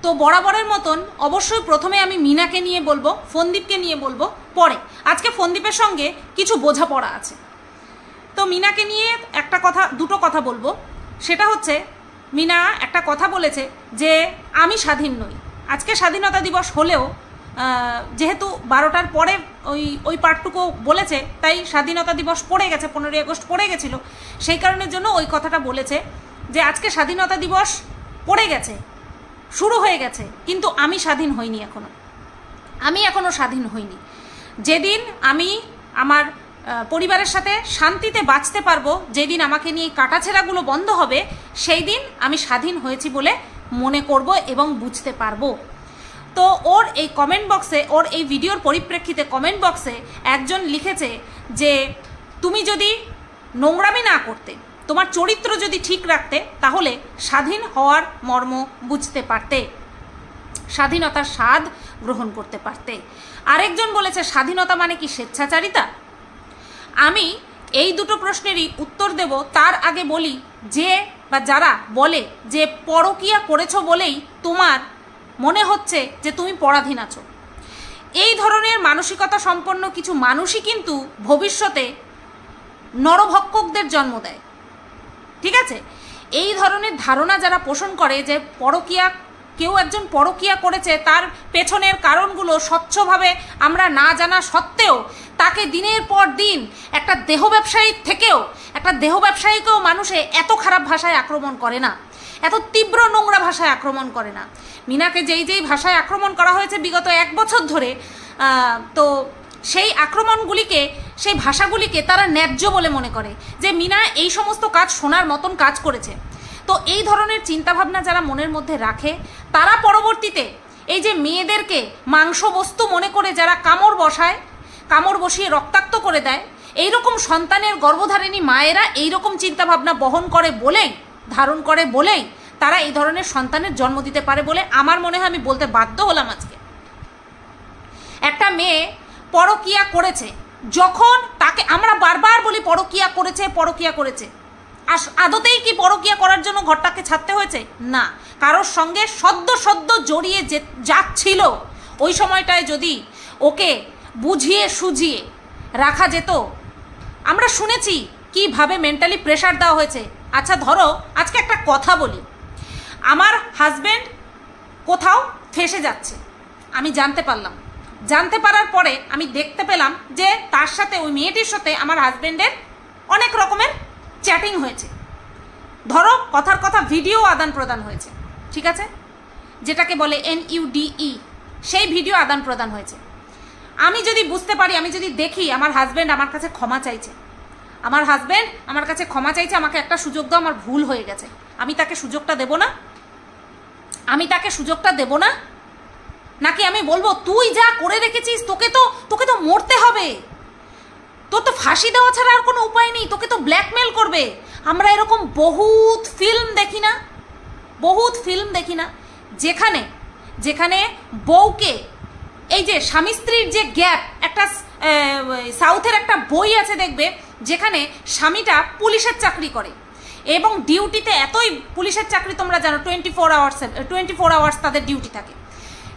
তো বরাবরের মতন অবশ্যই প্রথমে আমি মিনাকে নিয়ে বলবো, ফোনদীপকে নিয়ে বলবো পরে। আজকে ফোনদীপের সঙ্গে কিছু বোঝাপড়া আছে, তো মিনাকে নিয়ে একটা কথা, দুটো কথা বলবো। সেটা হচ্ছে, মিনা একটা কথা বলেছে যে আমি স্বাধীন নই। আজকে স্বাধীনতা দিবস হলেও যেহেতু 12টার পরে ওই পার্টটুকু বলেছে, তাই স্বাধীনতা দিবস পড়ে গেছে, 15ই আগস্ট পড়ে গেছিল, সেই কারণের জন্য ওই কথাটা বলেছে যে আজকে স্বাধীনতা দিবস পড়ে গেছে, শুরু হয়ে গেছে, কিন্তু আমি স্বাধীন হইনি এখনও, আমি এখনও স্বাধীন হইনি। যেদিন আমি আমার পরিবারের সাথে শান্তিতে বাঁচতে পারবো, যেদিন আমাকে নিয়ে কাটাছেঁড়াগুলো বন্ধ হবে, সেই দিন আমি স্বাধীন হয়েছি বলে মনে করব এবং বুঝতে পারবো। তো ওর এই কমেন্ট বক্সে, ওর এই ভিডিওর পরিপ্রেক্ষিতে কমেন্ট বক্সে একজন লিখেছে যে তুমি যদি নোংরামি না করতে, তোমার চরিত্র যদি ঠিক রাখতে, তাহলে স্বাধীন হওয়ার মর্ম বুঝতে পারতে, স্বাধীনতার স্বাদ গ্রহণ করতে পারতে। আরেকজন বলেছে স্বাধীনতা মানে কি স্বেচ্ছাচারিতা? আমি এই দুটো প্রশ্নেরই উত্তর দেব, তার আগে বলি যে বা যারা বলে যে পরকীয়া করেছো বলেই তোমার মনে হচ্ছে যে তুমি পরাধীন আছো, এই ধরনের মানসিকতা সম্পন্ন কিছু মানুষই কিন্তু ভবিষ্যতে নরভক্ষকদের জন্ম দেয়। ঠিক আছে, এই ধরনের ধারণা যারা পোষণ করে যে পরকীয়া, কেউ একজন পরকীয়া করেছে, তার পেছনের কারণগুলো স্বচ্ছভাবে আমরা না জানা সত্ত্বেও তাকে দিনের পর দিন একটা দেহ ব্যবসায়ীর থেকেও, একটা দেহ ব্যবসায়ীকেও মানুষে এত খারাপ ভাষায় আক্রমণ করে না, এত তীব্র নোংরা ভাষায় আক্রমণ করে না। মিনাকে যেই ভাষায় আক্রমণ করা হয়েছে বিগত 1 বছর ধরে, তো সেই আক্রমণগুলিকে, সেই ভাষাগুলিকে তারা ন্যায্য বলে মনে করে যে মিনা এই সমস্ত কাজ শোনার মতন কাজ করেছে। তো এই ধরনের চিন্তাভাবনা যারা মনের মধ্যে রাখে, তারা পরবর্তীতে এই যে মেয়েদেরকে মাংস বস্তু মনে করে যারা কামড় বসিয়ে রক্তাক্ত করে দেয়, এইরকম সন্তানের গর্ভধারিণী মায়েরা এইরকম চিন্তাভাবনা বহন করে বলেই, ধারণ করে বলেই তারা এই ধরনের সন্তানের জন্ম দিতে পারে বলে আমার মনে হয়। আমি বলতে বাধ্য হলাম আজকে, একটা মেয়ে পরকীয়া করেছে, যখন তাকে আমরা বারবার বলি পরকীয়া করেছে, আদতেই কি পরকীয়া করার জন্য ঘরটাকে ছাড়তে হয়েছে? না, কারোর সঙ্গে সদ্য জড়িয়ে যাচ্ছিল, ওই সময়টায় যদি ওকে বুঝিয়ে সুঝিয়ে রাখা যেত। আমরা শুনেছি কিভাবে মেন্টালি প্রেশার দেওয়া হয়েছে। আচ্ছা ধরো, আজকে একটা কথা বলি, আমার হাজব্যান্ড কোথাও ফেঁসে যাচ্ছে, আমি জানতে পারলাম, জানতে পারার পরে আমি দেখতে পেলাম যে তার সাথে, ওই মেয়েটির সাথে আমার হাজব্যান্ডের অনেক রকমের চ্যাটিং হয়েছে, ধরো কথার কথা ভিডিও আদান প্রদান হয়েছে, ঠিক আছে, যেটাকে বলে NUDE, সেই ভিডিও আদান প্রদান হয়েছে। আমি যদি বুঝতে পারি, আমি যদি দেখি আমার হাজব্যান্ড আমার কাছে ক্ষমা চাইছে, আমাকে একটা সুযোগ দাও, আমার ভুল হয়ে গেছে, আমি তাকে সুযোগটা দেব না? নাকি আমি বলবো তুই যা করে রেখেছিস, তোকে তো মরতে হবে, তোর তো ফাঁসি দেওয়া ছাড়া আর কোনো উপায় নেই, তোকে তো ব্ল্যাকমেল করবে। আমরা এরকম বহুত ফিল্ম দেখি না, যেখানে বউকে, এই যে স্বামী স্ত্রীর যে গ্যাপ, একটা সাউথের একটা বই আছে দেখবে, যেখানে স্বামীটা পুলিশের চাকরি করে এবং ডিউটিতে, এতই পুলিশের চাকরি তোমরা জানো 24 আওয়ার্স তাদের ডিউটি থাকে,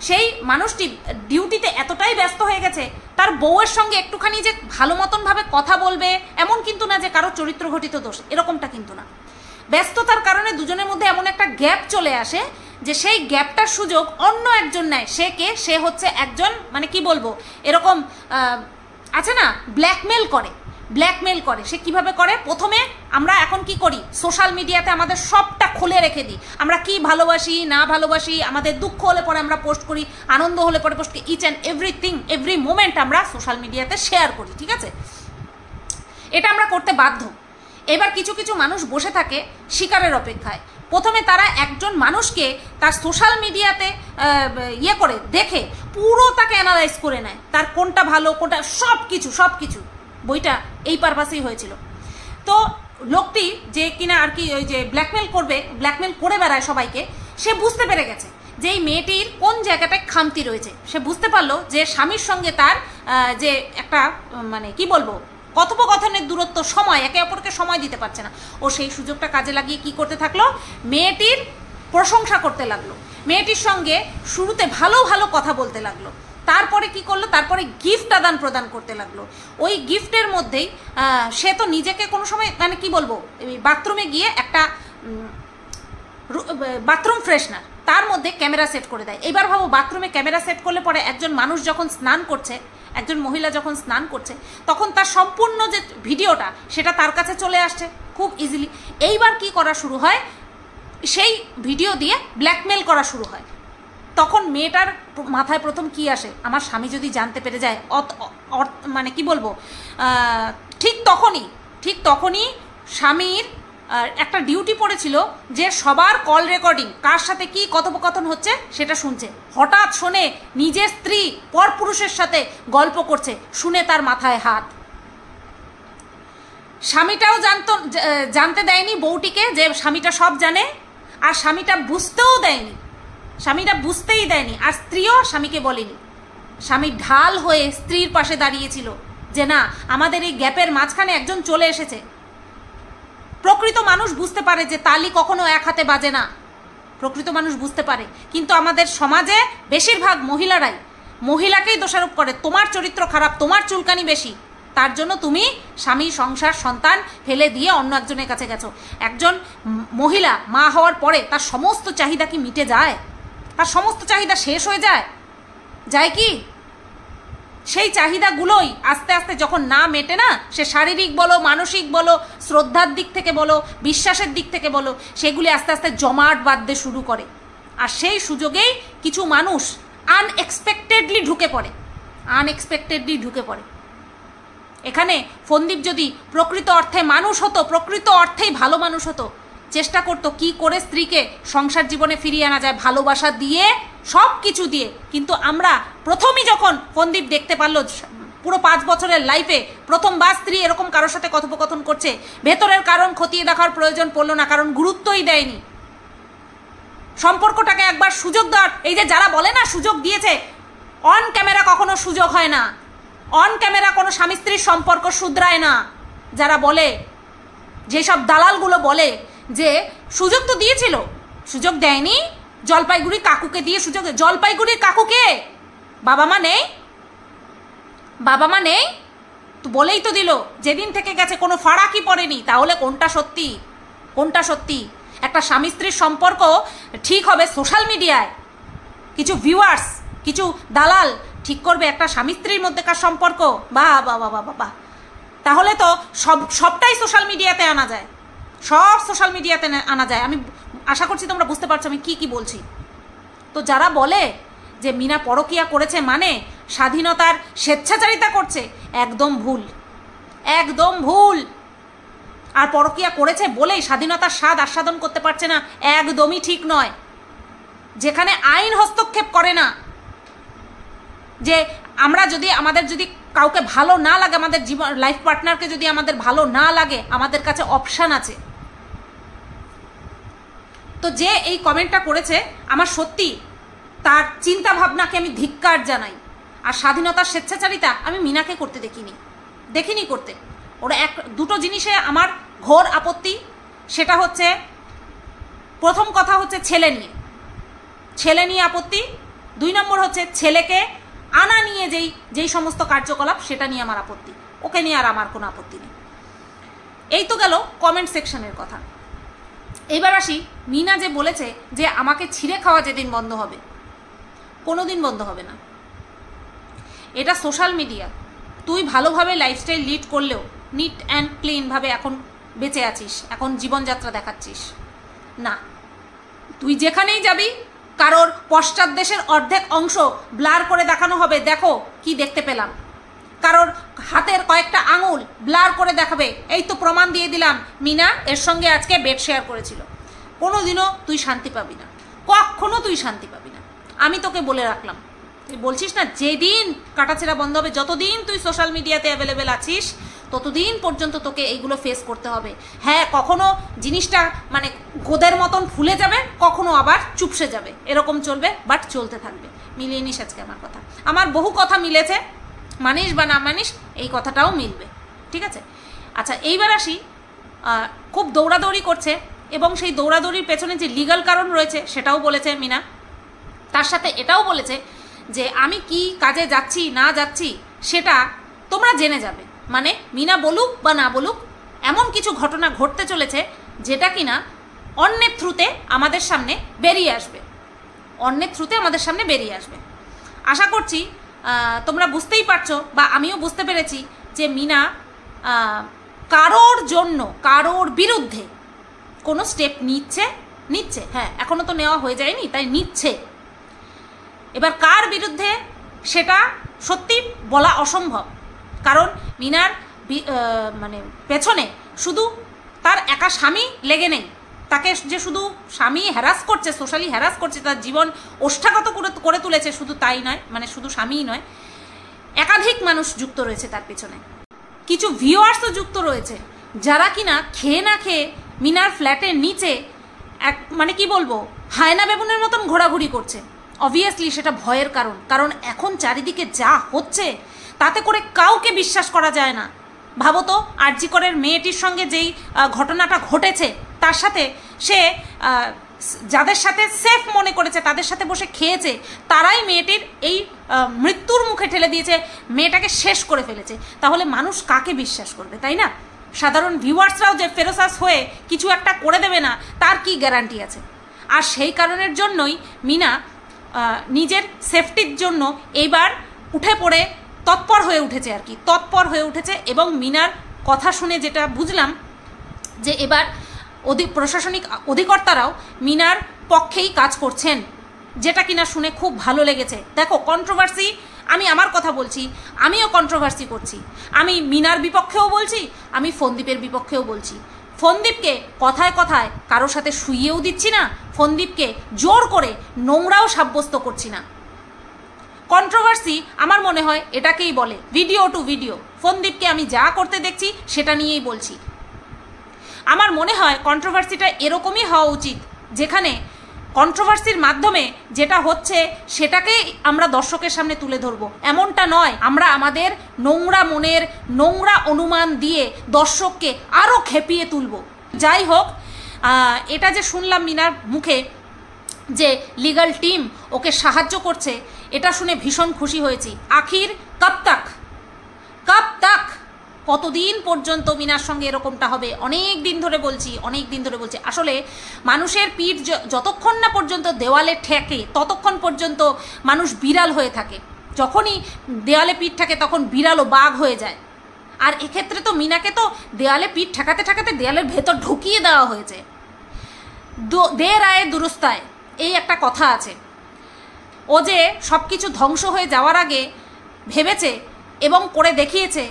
সেই মানুষটি ডিউটিতে এতটাই ব্যস্ত হয়ে গেছে, তার বউয়ের সঙ্গে একটুখানি যে ভালো মতনভাবে কথা বলবে এমন কিন্তু না, যে কারো চরিত্র ঘটিত দোষ, এরকমটা কিন্তু না। ব্যস্ততার কারণে দুজনের মধ্যে এমন একটা গ্যাপ চলে আসে যে সেই গ্যাপটার সুযোগ অন্য একজন নেয়। সে কে? সে হচ্ছে একজন, মানে কি বলবো, এরকম আছে না, ব্ল্যাকমেল করে। সে কিভাবে করে? প্রথমে আমরা এখন কি করি, সোশ্যাল মিডিয়াতে আমাদের সবটা খুলে রেখে দিই, আমরা কি ভালোবাসি না ভালোবাসি, আমাদের দুঃখ হলে পরে আমরা পোস্ট করি, আনন্দ হলে পরে পোস্ট করি, each and everything, every moment আমরা সোশ্যাল মিডিয়াতে শেয়ার করি, ঠিক আছে, এটা আমরা করতে বাধ্য। এবার কিছু মানুষ বসে থাকে শিকারের অপেক্ষায়। প্রথমে তারা একজন মানুষকে তার সোশ্যাল মিডিয়াতে করে দেখে পুরো তাকে অ্যানালাইজ করে নেয়, তার কোনটা ভালো কোনটা, সব কিছু। বইটা এই পারপাসেই হয়েছিল। তো লোকটি যে কিনা আর কি ওই যে ব্ল্যাকমেল করে বেড়ায় সবাইকে, সে বুঝতে পেরে গেছে যে এই মেয়েটির কোন জায়গাটায় খামতি রয়েছে। সে বুঝতে পারলো যে স্বামীর সঙ্গে তার যে একটা, মানে কি বলবো, কথোপকথনের দূরত্ব, সময়, একে অপরকে সময় দিতে পারছে না। ও সেই সুযোগটা কাজে লাগিয়ে কি করতে থাকলো, মেয়েটির প্রশংসা করতে লাগলো, মেয়েটির সঙ্গে শুরুতে ভালো ভালো কথা বলতে লাগলো, তারপরে কি করলো, তারপরে গিফট আদান প্রদান করতে লাগলো। ওই গিফটের মধ্যেই সে তো নিজেকে কোনো সময় মানে কি বলবো, বাথরুমে গিয়ে একটা বাথরুম ফ্রেশনার, তার মধ্যে ক্যামেরা সেট করে দেয়। এবার ভাবো, বাথরুমে ক্যামেরা সেট করলে পরে একজন মানুষ যখন স্নান করছে, একজন মহিলা যখন স্নান করছে, তখন তার সম্পূর্ণ যে ভিডিওটা সেটা তার কাছে চলে আসছে খুব ইজিলি। এইবার কি করা শুরু হয়, সেই ভিডিও দিয়ে ব্ল্যাকমেল করা শুরু হয়। তখন মেয়েটার মাথায় প্রথম কি আসে, আমার স্বামী যদি জানতে পেরে যায়, মানে কি বলবো, ঠিক তখনই স্বামীর একটা ডিউটি পড়েছিল যে সবার কল রেকর্ডিং, কার সাথে কি কথোপকথন হচ্ছে সেটা শুনছে। হঠাৎ শোনে নিজের স্ত্রী পরপুরুষের সাথে গল্প করছে, শুনে তার মাথায় হাত। স্বামীটাও জানতে দেয়নি বউটিকে যে স্বামীটা সব জানে, আর স্বামীটা বুঝতেই দেয়নি, আর স্ত্রীও স্বামীকে বলেনি। স্বামী ঢাল হয়ে স্ত্রীর পাশে দাঁড়িয়েছিল যে না, আমাদের এই গ্যাপের মাঝখানে একজন চলে এসেছে। প্রকৃত মানুষ বুঝতে পারে যে তালি কখনো এক হাতে বাজে না, প্রকৃত মানুষ বুঝতে পারে। কিন্তু আমাদের সমাজে বেশিরভাগ মহিলাকেই দোষারোপ করে, তোমার চরিত্র খারাপ, তোমার চুলকানি বেশি, তার জন্য তুমি স্বামী, সংসার, সন্তান ফেলে দিয়ে অন্য একজনের কাছে গেছো। একজন মহিলা মা হওয়ার পরে তার সমস্ত চাহিদা কি মিটে যায়? তার সমস্ত চাহিদা শেষ হয়ে যায় কি? সেই চাহিদাগুলোই আস্তে আস্তে যখন না মেটে না, সে শারীরিক বলো, মানসিক বলো, শ্রদ্ধার দিক থেকে বলো, বিশ্বাসের দিক থেকে বলো, সেগুলি আস্তে আস্তে জমাট বাঁধতে শুরু করে। আর সেই সুযোগেই কিছু মানুষ আনএক্সপেক্টেডলি ঢুকে পড়ে। এখানে ফন্দীপ যদি প্রকৃত অর্থে মানুষ হতো, প্রকৃত অর্থেই ভালো মানুষ হতো, চেষ্টা করতো কি করে স্ত্রীকে সংসার জীবনে ফিরিয়ে আনা যায়, ভালোবাসা দিয়ে, সব কিছু দিয়ে। কিন্তু আমরা প্রথমই যখন ফন্দীপ দেখতে পারলো পুরো 5 বছরের লাইফে প্রথমবার স্ত্রী এরকম কারোর সাথে কথোপকথন করছে, ভেতরের কারণ খতিয়ে দেখার প্রয়োজন পড়লো না, কারণ গুরুত্বই দেয়নি। সম্পর্কটাকে একবার সুযোগ দেওয়ার, এই যে যারা বলে না সুযোগ দিয়েছে, অন ক্যামেরা কখনো সুযোগ হয় না, অন ক্যামেরা কোনো স্বামী স্ত্রীর সম্পর্ক শুধরায় না। যারা বলে, যেসব দালালগুলো বলে যে সুযোগ তো দিয়েছিল, সুযোগ দেয়নি, জলপাইগুড়ির কাকুকে দিয়ে সুযোগ। জলপাইগুড়ির কাকুকে বাবা মা নেই তো বলেই তো দিল, যেদিন থেকে গেছে কোনো ফারাকই পড়েনি। তাহলে কোনটা সত্যি? একটা স্বামী স্ত্রীর সম্পর্ক ঠিক হবে সোশ্যাল মিডিয়ায়, কিছু ভিউয়ার্স, কিছু দালাল ঠিক করবে একটা স্বামী স্ত্রীর মধ্যেকার সম্পর্ক? বাহ, তাহলে তো সবটাই সোশ্যাল মিডিয়াতে আনা যায়, সব সোশ্যাল মিডিয়াতে আনা যায়। আমি আশা করছি তোমরা বুঝতে পারছো আমি কি বলছি। তো যারা বলে যে মিনা পরকীয়া করেছে মানে স্বাধীনতার স্বেচ্ছাচারিতা করছে, একদম ভুল। আর পরকীয়া করেছে বলেই স্বাধীনতার স্বাদ আস্বাদন করতে পারছে না, একদমই ঠিক নয়। যেখানে আইন হস্তক্ষেপ করে না, যে আমাদের যদি কাউকে ভালো না লাগে, আমাদের জীবন লাইফ পার্টনারকে যদি আমাদের ভালো না লাগে, আমাদের কাছে অপশান আছে। তো যে এই কমেন্টটা করেছে, আমার সত্যি তার চিন্তা ভাবনাকে আমি ধিক্কার জানাই। আর স্বাধীনতার স্বেচ্ছাচারিতা আমি মিনাকে করতে দেখিনি করতে। ওরা দুটো জিনিসে আমার ঘোর আপত্তি। সেটা হচ্ছে, প্রথম কথা হচ্ছে ছেলে নিয়ে আপত্তি, 2 নম্বর হচ্ছে ছেলেকে আনা নিয়ে যেই সমস্ত কার্যকলাপ, সেটা নিয়ে আমার আপত্তি। ওকে নিয়ে আর আমার কোনো আপত্তি নেই। এই তো গেল কমেন্ট সেকশনের কথা। এবার আসি, মিনা যে বলেছে যে আমাকে ছিঁড়ে খাওয়া যেদিন বন্ধ হবে, কোনো দিন বন্ধ হবে না। এটা সোশ্যাল মিডিয়া, তুই ভালোভাবে লাইফস্টাইল লিড করলেও নিট অ্যান্ড ক্লিনভাবে এখন বেঁচে আছিস, এখন জীবনযাত্রা দেখাচ্ছিস না। তুই যেখানেই যাবি কারোর পশ্চাৎ দেশের অর্ধেক অংশ ব্লার করে দেখানো হবে, দেখো কি দেখতে পেলাম। কারোর হাতের কয়েকটা আঙুল ব্লার করে দেখাবে, এই তো প্রমাণ দিয়ে দিলাম মিনা এর সঙ্গে আজকে বেড শেয়ার করেছিল। কোনোদিনও তুই শান্তি পাবি না, কখনো তুই শান্তি পাবি না। আমি তোকে বলে রাখলাম, তুই বলছিস না যেদিন কাটাছেড়া বন্ধ হবে, যতদিন তুই সোশ্যাল মিডিয়াতে অ্যাভেলেবেল আছিস ততদিন পর্যন্ত তোকে এইগুলো ফেস করতে হবে। হ্যাঁ, কখনো জিনিসটা মানে গোদের মতন ফুলে যাবে, কখনো আবার চুপসে যাবে, এরকম চলবে, বাট চলতে থাকবে। মিলিয়ে নিস আজকে আমার কথা। আমার বহু কথা মিলেছে, মানিস বা না মানিস, এই কথাটাও মিলবে, ঠিক আছে? আচ্ছা, এইবার আসি, খুব দৌড়াদৌড়ি করছে এবং সেই দৌড়াদৌড়ির পেছনে যে লিগ্যাল কারণ রয়েছে সেটাও বলেছে মিনা। তার সাথে এটাও বলেছে যে আমি কি কাজে যাচ্ছি না যাচ্ছি সেটা তোমরা জেনে যাবে। মানে মিনা বলুক বা না বলুক, এমন কিছু ঘটনা ঘটতে চলেছে যেটা কিনা অন্যের থ্রুতে আমাদের সামনে বেরিয়ে আসবে, অন্যের থ্রুতে আমাদের সামনে বেরিয়ে আসবে। আশা করছি তোমরা বুঝতেই পারছো বা আমিও বুঝতে পেরেছি যে মিনা কারোর জন্য কারোর বিরুদ্ধে কোনো স্টেপ নিচ্ছে, হ্যাঁ এখনও তো নেওয়া হয়ে যায়নি, তাই নিচ্ছে। এবার কার বিরুদ্ধে সেটা সত্যি বলা অসম্ভব, কারণ মিনার মানে পেছনে শুধু তার একা স্বামী লেগে নেই, তাকে যে শুধু স্বামী হ্যারাস করছে, সোশ্যালি হ্যারাস করছে, তার জীবন ওষ্ঠাগত করে তুলেছে, শুধু তাই নয়, মানে শুধু স্বামীই নয়, একাধিক মানুষ যুক্ত রয়েছে তার পেছনে। কিছু ভিউয়ার্সও যুক্ত রয়েছে যারা কিনা খেয়ে না খেয়ে মিনার ফ্ল্যাটের নিচে মানে কি বলবো, হায়না বেবুনের মতন ঘোরাঘুরি করছে। অবভিয়াসলি সেটা ভয়ের কারণ, কারণ এখন চারিদিকে যা হচ্ছে তাতে করে কাউকে বিশ্বাস করা যায় না। ভাবো তো, আরজি করের মেয়েটির সঙ্গে যেই ঘটনাটা ঘটেছে, তার সাথে সে যাদের সাথে সেফ মনে করেছে, তাদের সাথে বসে খেয়েছে, তারাই মেয়েটির এই মৃত্যুর মুখে ঠেলে দিয়েছে, মেয়েটাকে শেষ করে ফেলেছে। তাহলে মানুষ কাকে বিশ্বাস করবে, তাই না? সাধারণ ভিউয়ার্সরাও যে ফেরোসাস হয়ে কিছু একটা করে দেবে না, তার কি গ্যারান্টি আছে? আর সেই কারণের জন্যই মিনা নিজের সেফটির জন্য এইবার উঠে পড়ে তৎপর হয়ে উঠেছে, আর কি তৎপর হয়ে উঠেছে। এবং মিনার কথা শুনে যেটা বুঝলাম যে এবার প্রশাসনিক অধিকর্তারাও মিনার পক্ষেই কাজ করছেন, যেটা কিনা শুনে খুব ভালো লেগেছে। দেখো, কন্ট্রোভার্সি, আমি আমার কথা বলছি, আমিও কন্ট্রোভার্সি করছি, আমি মিনার বিপক্ষেও বলছি, আমি ফোনদীপের বিপক্ষেও বলছি। ফোনদীপকে কথায় কথায় কারোর সাথে শুইয়েও দিচ্ছি না, ফোনদীপকে জোর করে নোংরাও সাব্যস্ত করছি না। কন্ট্রোভার্সি আমার মনে হয় এটাকেই বলে, ভিডিও টু ভিডিও। ফোনদীপকে আমি যা করতে দেখছি সেটা নিয়েই বলছি। আমার মনে হয় কন্ট্রোভার্সিটা এরকমই হওয়া উচিত, যেখানে কন্ট্রোভার্সির মাধ্যমে যেটা হচ্ছে সেটাকেই আমরা দর্শকের সামনে তুলে ধরবো, এমনটা নয় আমরা আমাদের নোংরা মনের নোংরা অনুমান দিয়ে দর্শককে আরও খেপিয়ে তুলব। যাই হোক, এটা যে শুনলাম মিনার মুখে যে লিগ্যাল টিম ওকে সাহায্য করছে, এটা শুনে ভীষণ খুশি হয়েছি। আখির কব তাক কতদিন পর্যন্ত মিনার সঙ্গে এরকমটা হবে? অনেক দিন ধরে বলছি। আসলে মানুষের পিঠ যতক্ষণ না পর্যন্ত দেওয়ালে ঠেকে ততক্ষণ পর্যন্ত মানুষ বিড়াল হয়ে থাকে। যখনই দেওয়ালে পিঠ ঠেকে তখন বিড়ালও বাঘ হয়ে যায়। আর এক্ষেত্রে তো মিনাকে তো দেওয়ালে পিঠ ঠেকাতে ঠেকাতে দেওয়ালের ভেতর ঢুকিয়ে দেওয়া হয়েছে। দের আয়ে দুরস্তায়, এই একটা কথা আছে। ও যে সব কিছু ধ্বংস হয়ে যাওয়ার আগে ভেবেছে এবং করে দেখিয়েছে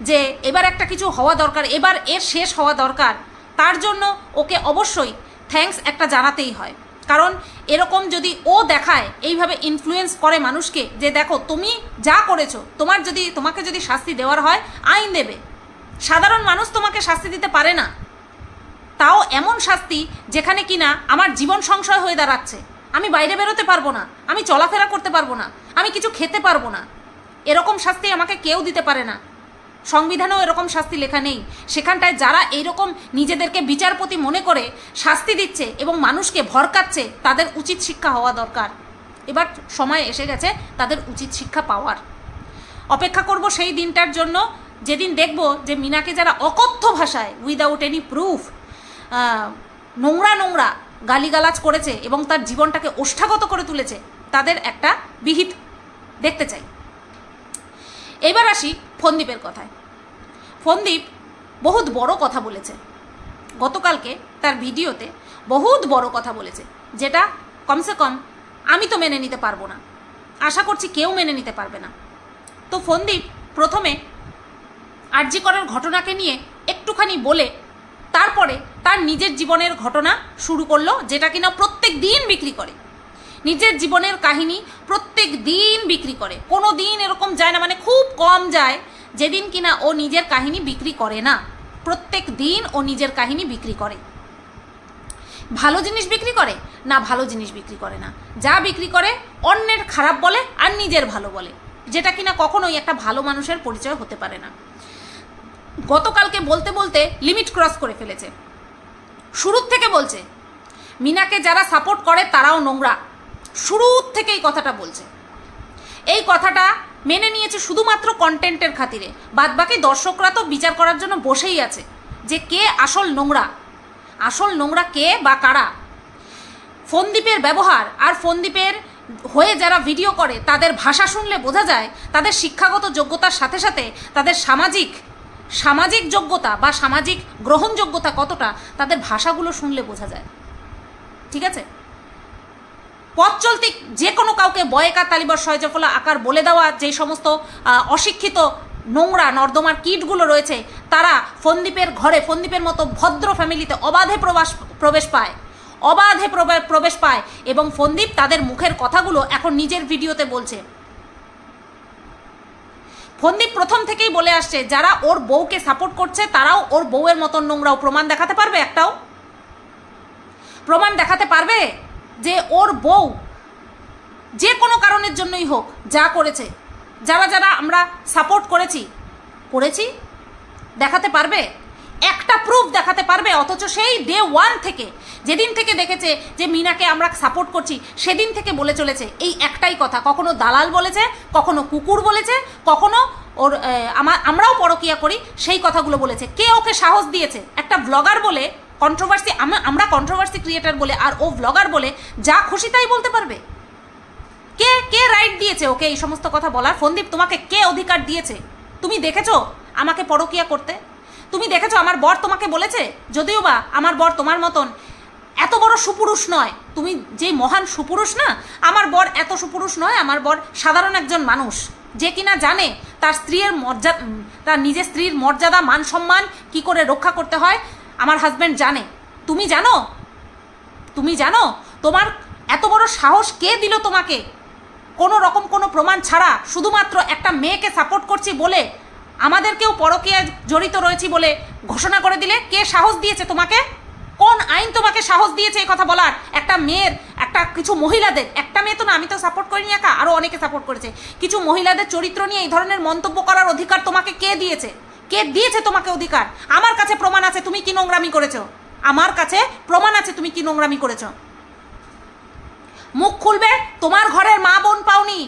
যে এবার একটা কিছু হওয়া দরকার, এবার এর শেষ হওয়া দরকার। তার জন্য ওকে অবশ্যই থ্যাঙ্কস একটা জানাতেই হয়, কারণ এরকম যদি ও দেখায়, এইভাবে ইনফ্লুয়েন্স করে মানুষকে যে দেখো তুমি যা করেছো, তোমাকে যদি শাস্তি দেওয়ার হয় আইন দেবে। সাধারণ মানুষ তোমাকে শাস্তি দিতে পারে না, তাও এমন শাস্তি যেখানে কিনা আমার জীবন সংশয় হয়ে দাঁড়াচ্ছে, আমি বাইরে বেরোতে পারবো না, আমি চলাফেরা করতে পারবো না, আমি কিছু খেতে পারবো না। এরকম শাস্তি আমাকে কেউ দিতে পারে না, সংবিধানেও এরকম শাস্তি লেখা নেই। সেখানটায় যারা এইরকম নিজেদেরকে বিচারপতি মনে করে শাস্তি দিচ্ছে এবং মানুষকে ভরকাচ্ছে, তাদের উচিত শিক্ষা হওয়া দরকার। এবার সময় এসে গেছে তাদের উচিত শিক্ষা পাওয়ার। অপেক্ষা করব সেই দিনটার জন্য, যেদিন দেখব যে মিনাকে যারা অকথ্য ভাষায় উইদাউট এনি প্রুফ নোংরা গালিগালাজ করেছে এবং তার জীবনটাকে ওষ্ঠাগত করে তুলেছে, তাদের একটা বিহিত দেখতে চাই। এবার আসি ফোনদীপের কথায়। ফোনদীপ বহুত বড় কথা বলেছে গতকালকে, তার ভিডিওতে বহুত বড় কথা বলেছে, যেটা কমসে কম আমি তো মেনে নিতে পারবো না, আশা করছি কেউ মেনে নিতে পারবে না। তো ফোনদীপ প্রথমে আরজি করের ঘটনাকে নিয়ে একটুখানি বলে তারপরে তার নিজের জীবনের ঘটনা শুরু করলো, যেটা কিনা প্রত্যেক দিন বিক্রি করে। নিজের জীবনের কাহিনী প্রত্যেক দিন বিক্রি করে, কোনো দিন এরকম যায় না, মানে খুব কম যায় যেদিন কিনা ও নিজের কাহিনী বিক্রি করে না। প্রত্যেক দিন ও নিজের কাহিনী বিক্রি করে। ভালো জিনিস বিক্রি করে না, ভালো জিনিস বিক্রি করে না। যা বিক্রি করে অন্যের খারাপ বলে আর নিজের ভালো বলে, যেটা কিনা কখনোই একটা ভালো মানুষের পরিচয় হতে পারে না। গতকালকে বলতে বলতে লিমিট ক্রস করে ফেলেছে। শুরুর থেকে বলছে মিনাকে যারা সাপোর্ট করে তারাও নোংরা, শুরুর থেকে এই কথাটা বলছে। এই কথাটা মেনে নিয়েছে শুধুমাত্র কন্টেন্টের খাতিরে, বাদবাকি দর্শকরা তো বিচার করার জন্য বসেই আছে যে কে আসল নোংরা, আসল নোংরা কে বা কারা। ফোনদীপের ব্যবহার আর ফোনদীপের হয়ে যারা ভিডিও করে তাদের ভাষা শুনলে বোঝা যায় তাদের শিক্ষাগত যোগ্যতার সাথে সাথে তাদের সামাজিক যোগ্যতা বা সামাজিক গ্রহণযোগ্যতা কতটা তাদের ভাষাগুলো শুনলে বোঝা যায়। ঠিক আছে, পথ চলতি যে কোনো কাউকে বয়েকা তালিবর সয়জফলা আকার বলে দেওয়া যে সমস্ত অশিক্ষিত নোংরা নর্দমার কিটগুলো রয়েছে তারা ফোনদীপের ঘরে, ফোনদীপের মতো ভদ্র ফ্যামিলিতে অবাধে প্রবেশ পায় এবং ফোনদীপ তাদের মুখের কথাগুলো এখন নিজের ভিডিওতে বলছে। ফোনদীপ প্রথম থেকেই বলে আসছে যারা ওর বউকে সাপোর্ট করছে তারাও ওর বউয়ের মতন নোংরাও। প্রমাণ দেখাতে পারবে? একটাও প্রমাণ দেখাতে পারবে যে ওর বউ যে কোনো কারণের জন্যই হোক যা করেছে, যারা আমরা সাপোর্ট করেছি দেখাতে পারবে? একটা প্রুফ দেখাতে পারবে? অথচ সেই ডে ওয়ান থেকে, যেদিন থেকে দেখেছে যে মিনাকে আমরা সাপোর্ট করছি, সেদিন থেকে বলে চলেছে এই একটাই কথা। কখনো দালাল বলেছে, কখনো কুকুর বলেছে, কখনো ওর আমরাও পরকিয়া করি, সেই কথাগুলো বলেছে। কে ওকে সাহস দিয়েছে? একটা ব্লগার বলে কন্ট্রোভার্সি, আমরা কন্ট্রোভার্সি ক্রিয়েটার বলে আর ও ব্লগার বলে যা খুশি তাই বলতে পারবে? কে রাইট দিয়েছে ওকে এই সমস্ত কথা বলার? ফোনদীপ, তোমাকে কে অধিকার দিয়েছে? তুমি দেখেছো আমাকে পরকিয়া করতে? তুমি দেখেছো আমার বর তোমাকে বলেছে? যদিও বা আমার বর তোমার মতন এত বড় সুপুরুষ নয়, তুমি যে মহান সুপুরুষ না, আমার বর এত সুপুরুষ নয়। আমার বর সাধারণ একজন মানুষ যে কিনা জানে তার তার নিজের স্ত্রীর মর্যাদা মান সম্মান কি করে রক্ষা করতে হয়। আমার হাজব্যান্ড জানে। তুমি জানো তোমার এত বড় সাহস কে দিল তোমাকে? কোনো রকম কোনো প্রমাণ ছাড়া শুধুমাত্র একটা মেয়েকে সাপোর্ট করছি বলে, আমাদেরকেও পরকীয়ায় জড়িত রয়েছি বলে ঘোষণা করে দিলে? কে সাহস দিয়েছে তোমাকে? কোন আইন তোমাকে সাহস দিয়েছে এই কথা বলার? একটা মেয়ের, কিছু মহিলাদের, একটা মেয়ে তো না, আমি তো সাপোর্ট করিনি একা, আরও অনেকে সাপোর্ট করেছে, কিছু মহিলাদের চরিত্র নিয়ে এই ধরনের মন্তব্য করার অধিকার তোমাকে কে দিয়েছে? কে দিয়েছে তোমাকে অধিকার? আমার কাছে প্রমাণ আছে তুমি কি নোংরামি করেছো, আমার কাছে প্রমাণ আছে তুমি কি নোংরামি করেছো। মুখ খুলবে, তোমার ঘরের মা বোন পাওনি,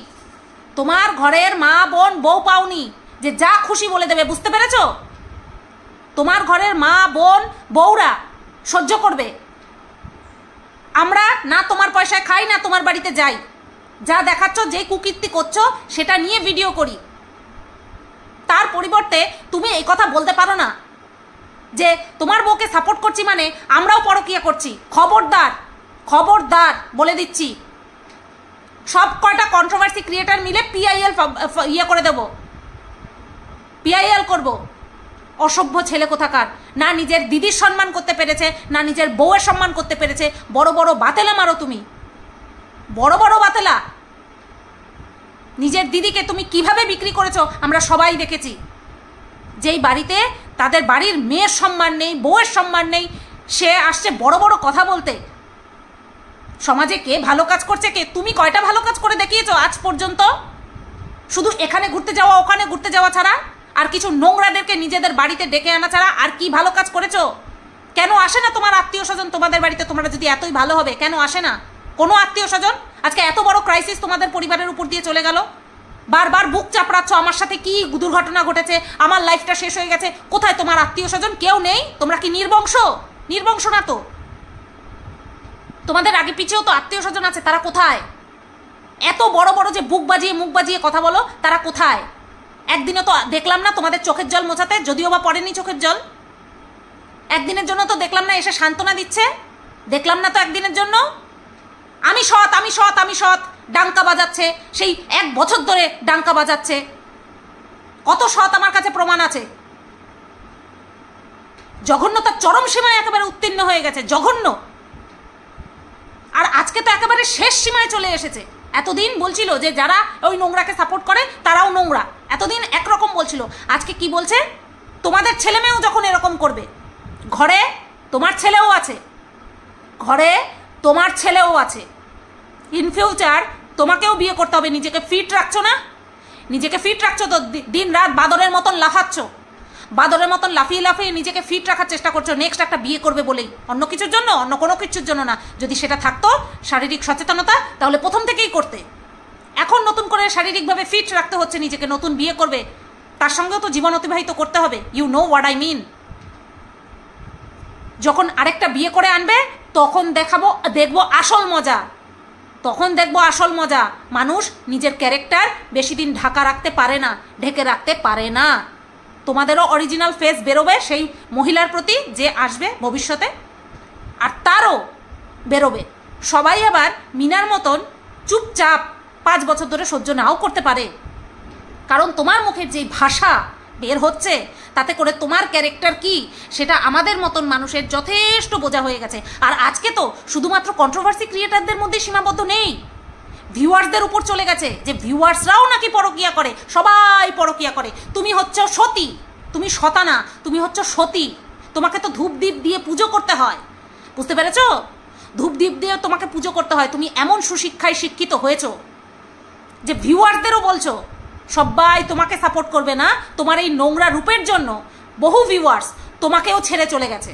তোমার ঘরের মা বোন বউ পাওনি যে যা খুশি বলে দেবে, বুঝতে পেরেছো? তোমার ঘরের মা বোন বউরা সহ্য করবে। আমরা না তোমার পয়সায় খাই, না তোমার বাড়িতে যাই, যা দেখাচ্ছ, যে কুকীর্তি করছো সেটা নিয়ে ভিডিও করি। তার পরিবর্তে তুমি এই কথা বলতে পারো না যে তোমার বউকে সাপোর্ট করছি মানে আমরাও পরকীয়া করছি। খবরদার বলে দিচ্ছি, সব কয়টা কন্ট্রোভার্সি ক্রিয়েটার মিলে পিআইএল করে দেব, পিআইএল করব। অসভ্য ছেলে কোথাকার, না নিজের দিদির সম্মান করতে পেরেছে, না নিজের বউয়ের সম্মান করতে পেরেছে। বড় বড় বাতেলা মারো তুমি, বড় বড় বাতেলা। নিজের দিদিকে তুমি কিভাবে বিক্রি করেছো আমরা সবাই দেখেছি। যেই বাড়িতে তাদের বাড়ির মেয়ের সম্মান নেই, বউয়ের সম্মান নেই, সে আসছে বড় বড় কথা বলতে। সমাজে কে ভালো কাজ করছে, কে? তুমি কয়টা ভালো কাজ করে দেখিয়েছো আজ পর্যন্ত? শুধু এখানে ঘুরতে যাওয়া, ওখানে ঘুরতে যাওয়া ছাড়া, আর কিছু নোংরাদেরকে নিজেদের বাড়িতে ডেকে আনা ছাড়া আর কি ভালো কাজ করেছো? কেন আসে না তোমার আত্মীয় স্বজন তোমাদের বাড়িতে? তোমরা যদি এতই ভালো হবে কেন আসে না কোনো আত্মীয় স্বজন? আজকে এত বড় ক্রাইসিস তোমাদের পরিবারের উপর দিয়ে চলে গেল, বারবার বুক চাপড়াচ্ছ আমার সাথে কি দুর্ঘটনা ঘটেছে, আমার লাইফটা শেষ হয়ে গেছে। কোথায় তোমার আত্মীয় স্বজন? কেউ নেই? তোমরা কি নির্বংশ না তো? তোমাদের আগে পিছেও তো আত্মীয় স্বজন আছে, তারা কোথায়? এত বড় বড় যে বুক বাজিয়ে মুখ বাজিয়ে কথা বলো, তারা কোথায়? একদিনও তো দেখলাম না তোমাদের চোখের জল মোছাতে, যদিও বা পড়েনি চোখের জল। একদিনের জন্য তো দেখলাম না এসে সান্ত্বনা দিচ্ছে, দেখলাম না তো একদিনের জন্য। আমি সৎ ডাঙ্কা বাজাচ্ছে, সেই 1 বছর ধরে ডাঙ্কা বাজাচ্ছে। কত সৎ আমার কাছে প্রমাণ আছে। জঘন্যতার চরম সীমায় একেবারে উত্তীর্ণ হয়ে গেছে, জঘন্য। আর আজকে তো একেবারে শেষ সীমায় চলে এসেছে। এতদিন বলছিল যে যারা ওই নোংরাকে সাপোর্ট করে তারাও নোংরা, এতদিন একরকম বলছিল, আজকে কি বলছে? তোমাদের ছেলে মেয়েও যখন এরকম করবে, ঘরে তোমার ছেলেও আছে, ইন ফিউচার তোমাকেও বিয়ে করতে হবে। নিজেকে ফিট রাখছো না? নিজেকে ফিট রাখছো তো দিন রাত বাদরের মতন লাফাচ্ছ, বাদরের মতন লাফিয়ে লাফিয়ে নিজেকে ফিট রাখার চেষ্টা করছো নেক্সট একটা বিয়ে করবে বলেই, অন্য কিছুর জন্য, অন্য কোনো কিছুর জন্য না। যদি সেটা থাকতো শারীরিক সচেতনতা, তাহলে প্রথম থেকেই করতে। এখন নতুন করে শারীরিকভাবে ফিট রাখতে হচ্ছে নিজেকে, নতুন বিয়ে করবে, তার সঙ্গেও তো জীবন অতিবাহিত করতে হবে। You know what I mean. যখন আরেকটা বিয়ে করে আনবে তখন দেখবো আসল মজা, তখন দেখবো আসল মজা। মানুষ নিজের ক্যারেক্টার বেশি দিন ঢাকা রাখতে পারে না, ঢেকে রাখতে পারে না। তোমাদেরও অরিজিনাল ফেস বেরোবে সেই মহিলার প্রতি যে আসবে ভবিষ্যতে, আর তারও বেরোবে। সবাই আবার মিনার মতন চুপচাপ 5 বছর ধরে সহ্য নাও করতে পারে, কারণ তোমার মুখের যে ভাষা বের হচ্ছে তাতে করে তোমার ক্যারেক্টার কি সেটা আমাদের মতন মানুষের যথেষ্ট বোঝা হয়ে গেছে। আর আজকে তো শুধুমাত্র কন্ট্রোভার্সি ক্রিয়েটারদের মধ্যে সীমাবদ্ধ নেই, ভিউয়ার্সদের উপর চলে গেছে, যে ভিউয়ার্সরাও নাকি পরকিয়া করে, সবাই পরকিয়া করে। তুমি হচ্ছ সতী, তুমি সতা না, তুমি হচ্ছ সতী। তোমাকে তো ধূপ দ্বীপ দিয়ে পুজো করতে হয়, বুঝতে পেরেছো? ধূপ দ্বীপ দিয়ে তোমাকে পুজো করতে হয়। তুমি এমন সুশিক্ষায় শিক্ষিত হয়েছো যে ভিউয়ার্সদেরও বলছো সবাই তোমাকে সাপোর্ট করবে না। তোমার এই নোংরা রূপের জন্য বহু ভিউয়ার্স তোমাকেও ছেড়ে চলে গেছে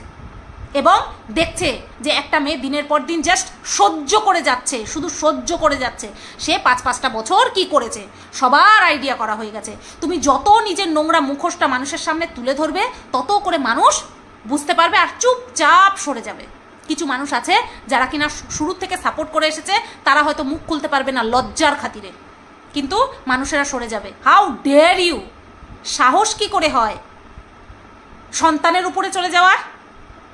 এবং দেখছে যে একটা মেয়ে দিনের পর দিন জাস্ট সহ্য করে যাচ্ছে, শুধু সহ্য করে যাচ্ছে। সে 5-5টা বছর কি করেছে সবার আইডিয়া করা হয়ে গেছে। তুমি যত নিজের নোংরা মুখোশটা মানুষের সামনে তুলে ধরবে তত করে মানুষ বুঝতে পারবে আর চুপচাপ সরে যাবে। কিছু মানুষ আছে যারা কিনা শুরু থেকে সাপোর্ট করে এসেছে, তারা হয়তো মুখ খুলতে পারবে না লজ্জার খাতিরে, কিন্তু মানুষেরা সরে যাবে। How dare you! সাহস কি করে হয় সন্তানের উপরে চলে যাওয়ার?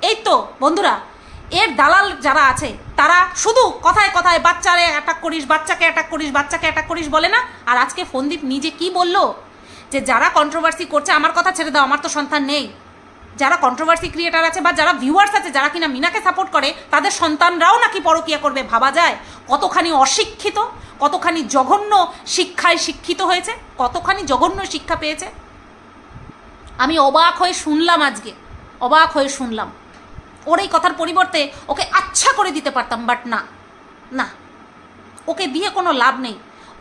এই তো বন্ধুরা, এর দালাল যারা আছে তারা শুধু কথায় কথায় বাচ্চারে অ্যাটাক করিস, বাচ্চাকে অ্যাটাক করিস, বাচ্চাকে অ্যাটাক করিস বলে না। আর আজকে ফন্দীপ নিজে কি বলল, যে যারা কন্ট্রোভার্সি করছে, আমার কথা ছেড়ে দাও, আমার তো সন্তান নেই, যারা কন্ট্রোভার্সি ক্রিয়েটার আছে বা যারা ভিউয়ার্স আছে যারা কিনা মিনাকে সাপোর্ট করে, তাদের সন্তানরাও নাকি পরকিয়া করবে। ভাবা যায় কতখানি অশিক্ষিত, কতখানি জঘন্য শিক্ষায় শিক্ষিত হয়েছে, কতখানি জঘন্য শিক্ষা পেয়েছে। আমি অবাক হয়ে শুনলাম, আজকে অবাক হয়ে শুনলাম। ওর এই কথার পরিবর্তে ওকে আচ্ছা করে দিতে পারতাম, বাট না, না, ওকে দিয়ে কোনো লাভ নেই।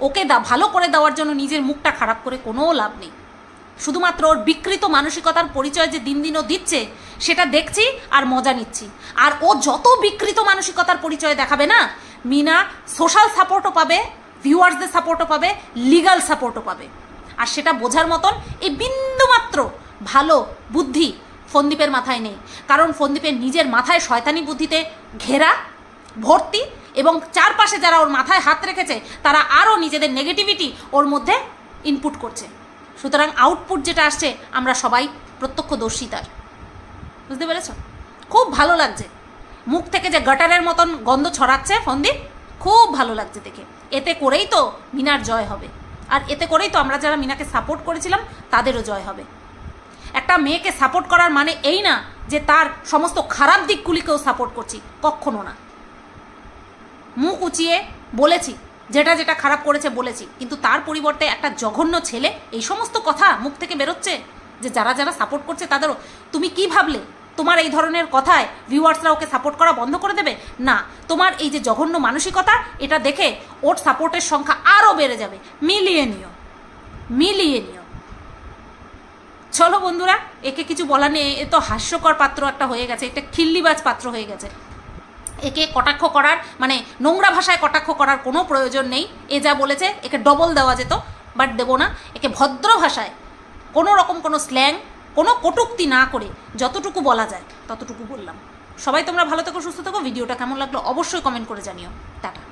ওকে ভালো করে দেওয়ার জন্য নিজের মুখটা খারাপ করে কোনো লাভ নেই। শুধুমাত্র ওর বিকৃত মানসিকতার পরিচয় যে দিন দিন ও দিচ্ছে সেটা দেখছি আর মজা নিচ্ছি। আর ও যত বিকৃত মানসিকতার পরিচয় দেখাবে না, মিনা সোশ্যাল সাপোর্টও পাবে, ভিউয়ার্সদের সাপোর্টও পাবে, লিগাল সাপোর্টও পাবে। আর সেটা বোঝার মতন এই বিন্দুমাত্র ভালো বুদ্ধি ফন্দীপের মাথায় নেই, কারণ ফন্দীপের নিজের মাথায় শয়তানি বুদ্ধিতে ঘেরা ভর্তি, এবং চারপাশে যারা ওর মাথায় হাত রেখেছে তারা আরও নিজেদের নেগেটিভিটি ওর মধ্যে ইনপুট করছে। সুতরাং আউটপুট যেটা আসছে আমরা সবাই প্রত্যক্ষদর্শী তার, বুঝতে পেরেছ? খুব ভালো লাগছে, মুখ থেকে যে গাটারের মতন গন্ধ ছড়াচ্ছে ফন্দীপ, খুব ভালো লাগছে দেখে। এতে করেই তো মিনার জয় হবে, আর এতে করেই তো আমরা যারা মিনাকে সাপোর্ট করেছিলাম তাদেরও জয় হবে। একটা মেয়েকে সাপোর্ট করার মানে এই না যে তার সমস্ত খারাপ দিকগুলিকেও সাপোর্ট করছি, কখনো না। মুখ উঁচিয়ে বলেছি, যেটা যেটা খারাপ করেছে বলেছি, কিন্তু তার পরিবর্তে একটা জঘন্য ছেলে এই সমস্ত কথা মুখ থেকে বেরোচ্ছে যে যারা যারা সাপোর্ট করছে তাদেরও। তুমি কি ভাবলে তোমার এই ধরনের কথায় ভিউয়ার্সরা ওকে সাপোর্ট করা বন্ধ করে দেবে? না, তোমার এই যে জঘন্য মানসিকতা, এটা দেখে ওর সাপোর্টের সংখ্যা আরও বেড়ে যাবে। মিলিয়ে নিও, মিলিয়ে নিও। চলো বন্ধুরা, একে কিছু বলা নেই, এ তো হাস্যকর পাত্র একটা হয়ে গেছে, একটা খিল্লিবাজ পাত্র হয়ে গেছে। একে কটাক্ষ করার মানে নোংরা ভাষায় কটাক্ষ করার কোনো প্রয়োজন নেই। এ যা বলেছে একে ডবল দেওয়া যেত, বাট দেবো না। একে ভদ্র ভাষায় কোনো রকম কোনো স্ল্যাং, কোনো কটূক্তি না করে যতটুকু বলা যায় ততটুকু বললাম। সবাই তোমরা ভালো থেকো, সুস্থ থেকো। ভিডিওটা কেমন লাগলো অবশ্যই কমেন্ট করে জানিও। টাটা।